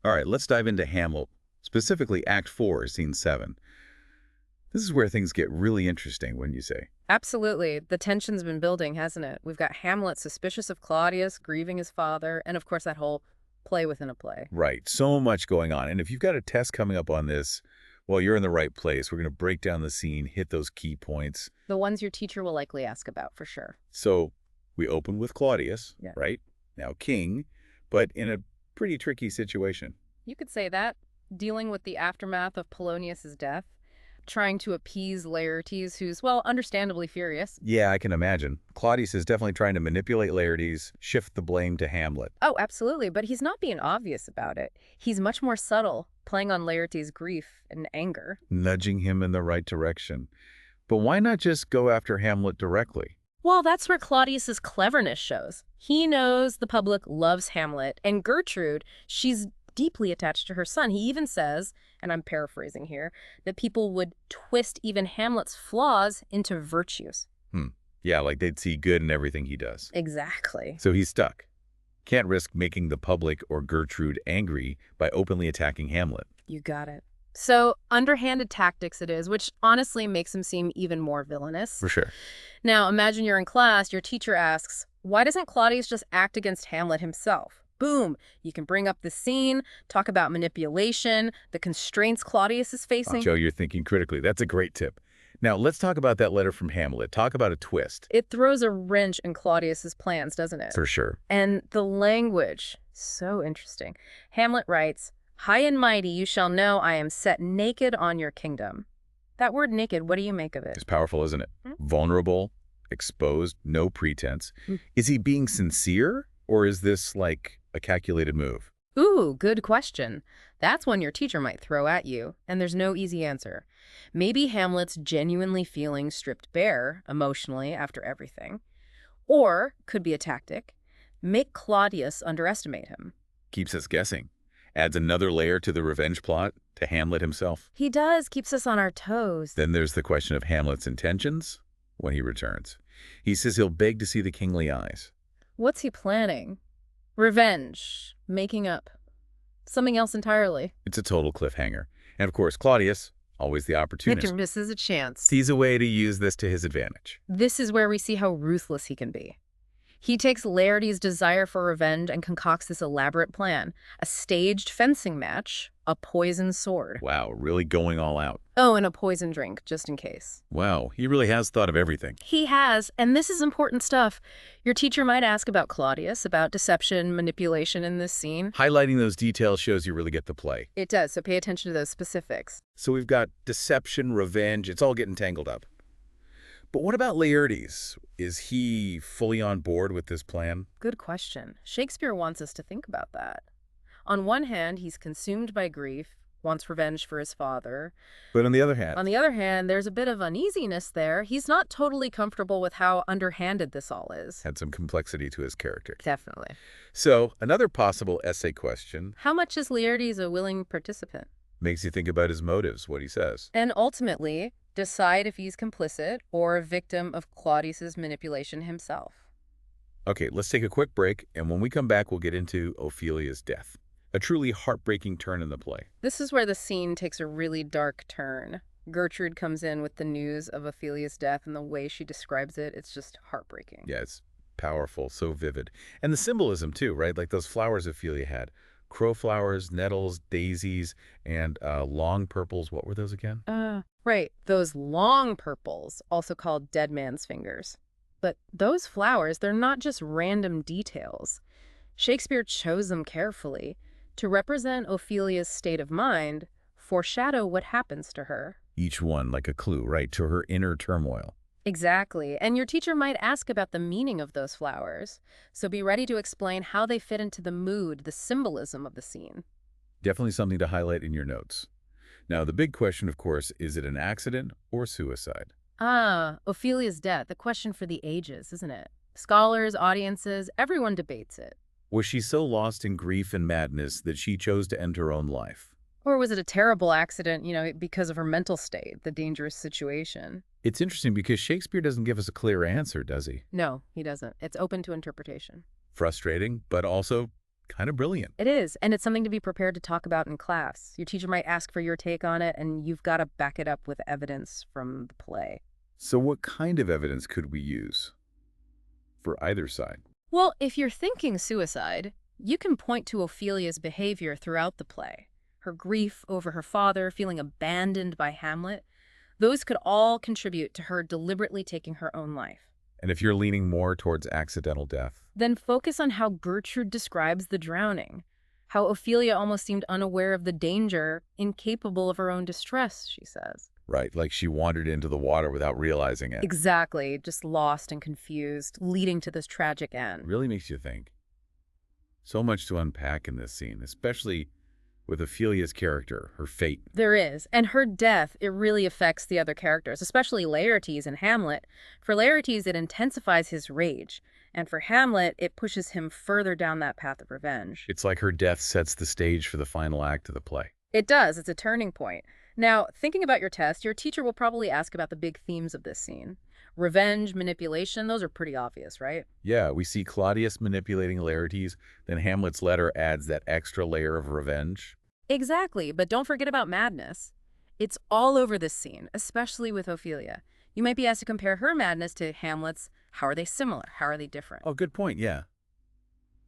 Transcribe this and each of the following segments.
All right, let's dive into Hamlet, specifically Act 4, Scene 7. This is where things get really interesting, wouldn't you say? Absolutely. The tension's been building, hasn't it? We've got Hamlet suspicious of Claudius, grieving his father, and of course that whole play within a play. Right, so much going on. And if you've got a test coming up on this, well, you're in the right place. We're going to break down the scene, hit those key points. The ones your teacher will likely ask about, for sure. So we open with Claudius, Yeah. right? Now king, but in a pretty tricky situation. You could say that. Dealing with the aftermath of Polonius's death, trying to appease Laertes, who's, well, understandably furious. Yeah, I can imagine. Claudius is definitely trying to manipulate Laertes, shift the blame to Hamlet. Oh, absolutely, but he's not being obvious about it. He's much more subtle, playing on Laertes' grief and anger. Nudging him in the right direction. But why not just go after Hamlet directly? Well, that's where Claudius's cleverness shows. He knows the public loves Hamlet, and Gertrude, she's deeply attached to her son. He even says, and I'm paraphrasing here, that people would twist even Hamlet's flaws into virtues. Yeah, like they'd see good in everything he does. Exactly. So he's stuck. Can't risk making the public or Gertrude angry by openly attacking Hamlet. You got it. So underhanded tactics it is, which honestly makes him seem even more villainous. For sure. Now, imagine you're in class, your teacher asks, why doesn't Claudius just act against Hamlet himself? Boom! You can bring up the scene, talk about manipulation, the constraints Claudius is facing. Joe, you're thinking critically. That's a great tip. Now, let's talk about that letter from Hamlet. Talk about a twist. It throws a wrench in Claudius's plans, doesn't it? For sure. And the language, so interesting. Hamlet writes, high and mighty you shall know I am set naked on your kingdom. That word naked, what do you make of it? It's powerful, isn't it? Vulnerable, exposed, no pretense. Is he being sincere, or is this like a calculated move? Ooh, good question. That's one your teacher might throw at you, and there's no easy answer. Maybe Hamlet's genuinely feeling stripped bare emotionally after everything. Or, could be a tactic, make Claudius underestimate him. Keeps us guessing. Adds another layer to the revenge plot, to Hamlet himself. He does, keeps us on our toes. Then there's the question of Hamlet's intentions when he returns. He says he'll beg to see the kingly eyes. What's he planning? Revenge. Making up. Something else entirely. It's a total cliffhanger. And of course, Claudius, always the opportunist, Victor misses a chance. sees a way to use this to his advantage. This is where we see how ruthless he can be. He takes Laertes' desire for revenge and concocts this elaborate plan. A staged fencing match, a poisoned sword. Wow, really going all out. Oh, and a poison drink, just in case. Wow, he really has thought of everything. He has, and this is important stuff. Your teacher might ask about Claudius, about deception, manipulation in this scene. Highlighting those details shows you really get the play. It does, so pay attention to those specifics. So we've got deception, revenge, it's all getting tangled up. But what about Laertes? Is he fully on board with this plan? Good question. Shakespeare wants us to think about that. On one hand, he's consumed by grief, wants revenge for his father. But on the other hand, There's a bit of uneasiness there. He's not totally comfortable with how underhanded this all is. had some complexity to his character. Definitely. So another possible essay question How much is Laertes a willing participant? makes you think about his motives, what he says. And ultimately, decide if he's complicit or a victim of Claudius's manipulation himself. Okay, let's take a quick break, and when we come back, we'll get into Ophelia's death. A truly heartbreaking turn in the play. This is where the scene takes a really dark turn. Gertrude comes in with the news of Ophelia's death, and the way she describes it, it's just heartbreaking. Yeah, it's powerful, so vivid. And the symbolism, too, right? Like those flowers Ophelia had. Crowflowers, nettles, daisies, and long purples. What were those again? Right, those long purples, also called dead man's fingers. But those flowers, they're not just random details. Shakespeare chose them carefully to represent Ophelia's state of mind, foreshadow what happens to her. Each one like a clue, right, to her inner turmoil. Exactly, and your teacher might ask about the meaning of those flowers, so be ready to explain how they fit into the mood, the symbolism of the scene. Definitely something to highlight in your notes. Now, the big question, of course, is it an accident or suicide? Ophelia's death, the question for the ages, isn't it? Scholars, audiences, everyone debates it. Was she so lost in grief and madness that she chose to end her own life? Or was it a terrible accident, because of her mental state, the dangerous situation? It's interesting because Shakespeare doesn't give us a clear answer, does he? No, he doesn't. It's open to interpretation. Frustrating, but also Kind of brilliant. It is, and it's something to be prepared to talk about in class. Your teacher might ask for your take on it, and you've got to back it up with evidence from the play. So what kind of evidence could we use for either side? Well, if you're thinking suicide, you can point to Ophelia's behavior throughout the play. Her grief over her father, feeling abandoned by Hamlet, those could all contribute to her deliberately taking her own life. And if you're leaning more towards accidental death, Then focus on how Gertrude describes the drowning, how Ophelia almost seemed unaware of the danger, incapable of her own distress, she says. right, like she wandered into the water without realizing it, Exactly, just lost and confused, leading to this tragic end. really makes you think. So much to unpack in this scene, especially with Ophelia's character, her fate. There is, and her death, it really affects the other characters, especially Laertes and Hamlet. For Laertes, it intensifies his rage, and for Hamlet, it pushes him further down that path of revenge. It's like her death sets the stage for the final act of the play. It does, it's a turning point. Now, thinking about your test, your teacher will probably ask about the big themes of this scene. Revenge, manipulation, those are pretty obvious, right? Yeah, we see Claudius manipulating Laertes, then Hamlet's letter adds that extra layer of revenge. Exactly, but don't forget about madness. It's all over this scene, especially with Ophelia. You might be asked to compare her madness to Hamlet's. How are they similar? How are they different? Oh, good point, yeah.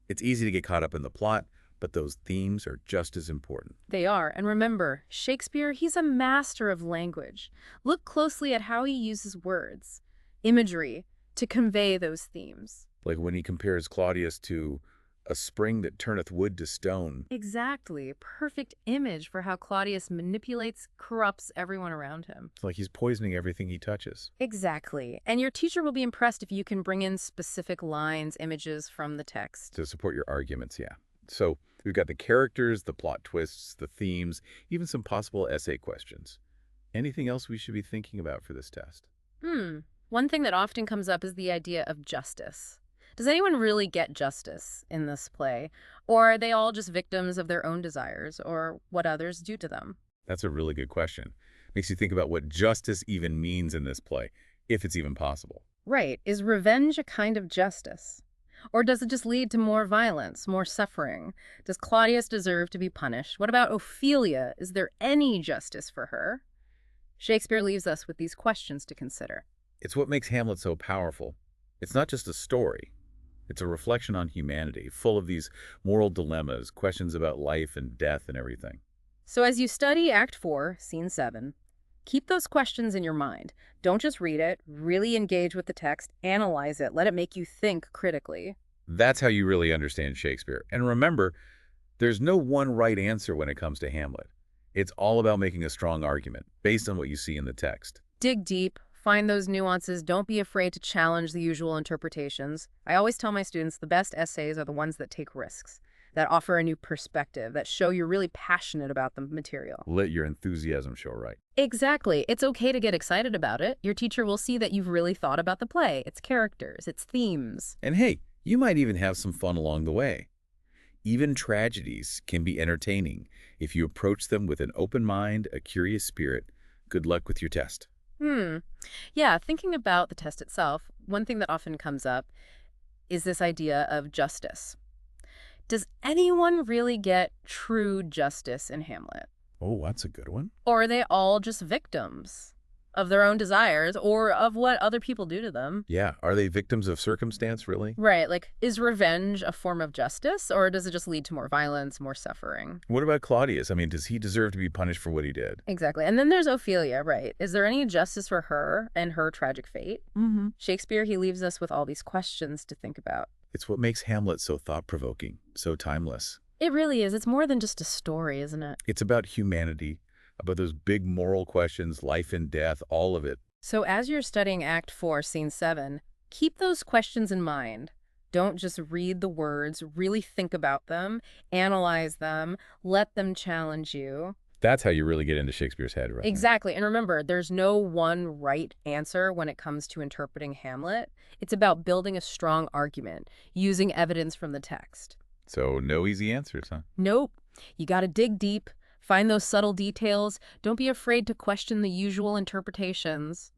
It's easy to get caught up in the plot, but those themes are just as important. They are, and remember, Shakespeare, he's a master of language. Look closely at how he uses words, imagery, to convey those themes. Like when he compares Claudius to a spring that turneth wood to stone. Exactly. Perfect image for how Claudius manipulates, corrupts everyone around him. It's like he's poisoning everything he touches. Exactly. And your teacher will be impressed if you can bring in specific lines, images from the text. To support your arguments, yeah. So we've got the characters, the plot twists, the themes, even some possible essay questions. Anything else we should be thinking about for this test? One thing that often comes up is the idea of justice. Does anyone really get justice in this play? Or are they all just victims of their own desires or what others do to them? That's a really good question. Makes you think about what justice even means in this play, if it's even possible. Right. Is revenge a kind of justice? Or does it just lead to more violence, more suffering? Does Claudius deserve to be punished? What about Ophelia? Is there any justice for her? Shakespeare leaves us with these questions to consider. It's what makes Hamlet so powerful. It's not just a story. It's a reflection on humanity, full of these moral dilemmas, questions about life and death and everything. So as you study Act 4, Scene 7, keep those questions in your mind. Don't just read it, really engage with the text, analyze it, let it make you think critically. That's how you really understand Shakespeare. And remember, there's no one right answer when it comes to Hamlet. It's all about making a strong argument based on what you see in the text. Dig deep, find those nuances, don't be afraid to challenge the usual interpretations. I always tell my students the best essays are the ones that take risks, that offer a new perspective, that show you're really passionate about the material. Let your enthusiasm show right. Exactly. It's okay to get excited about it. Your teacher will see that you've really thought about the play, its characters, its themes. And hey, you might even have some fun along the way. Even tragedies can be entertaining if you approach them with an open mind, a curious spirit. Good luck with your test. Yeah, thinking about the test itself, one thing that often comes up is this idea of justice. Does anyone really get true justice in Hamlet? Oh, that's a good one. Or are they all just victims of their own desires or of what other people do to them? Yeah, are they victims of circumstance, really? Right, like, is revenge a form of justice, or does it just lead to more violence, more suffering? What about Claudius? I mean, does he deserve to be punished for what he did? Exactly. And then there's Ophelia, right? Is there any justice for her and her tragic fate? Shakespeare, he leaves us with all these questions to think about. It's what makes Hamlet so thought-provoking, so timeless. It really is. It's more than just a story, isn't it? It's about humanity, about those big moral questions, life and death, all of it. So as you're studying Act 4, Scene 7, keep those questions in mind. Don't just read the words, really think about them, analyze them, let them challenge you. That's how you really get into Shakespeare's head, right? Exactly. And remember, there's no one right answer when it comes to interpreting Hamlet. It's about building a strong argument, using evidence from the text. So no easy answers, huh? Nope. You got to dig deep, find those subtle details. Don't be afraid to question the usual interpretations.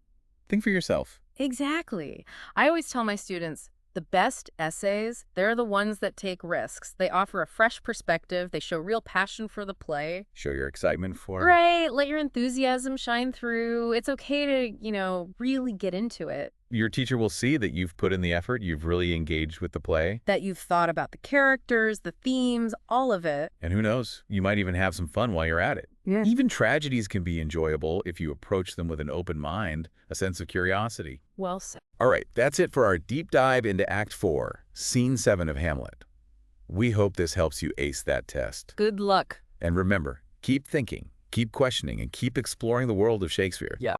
Think for yourself. Exactly. I always tell my students, The best essays, they're the ones that take risks. They offer a fresh perspective. They show real passion for the play. Show your excitement for it. Right, let your enthusiasm shine through. It's okay to, really get into it. Your teacher will see that you've put in the effort, you've really engaged with the play. That you've thought about the characters, the themes, all of it. And who knows, you might even have some fun while you're at it. Yeah. Even tragedies can be enjoyable if you approach them with an open mind, a sense of curiosity. Well said. All right, that's it for our deep dive into Act 4, Scene 7 of Hamlet. We hope this helps you ace that test. Good luck. And remember, keep thinking, keep questioning, and keep exploring the world of Shakespeare. Yeah.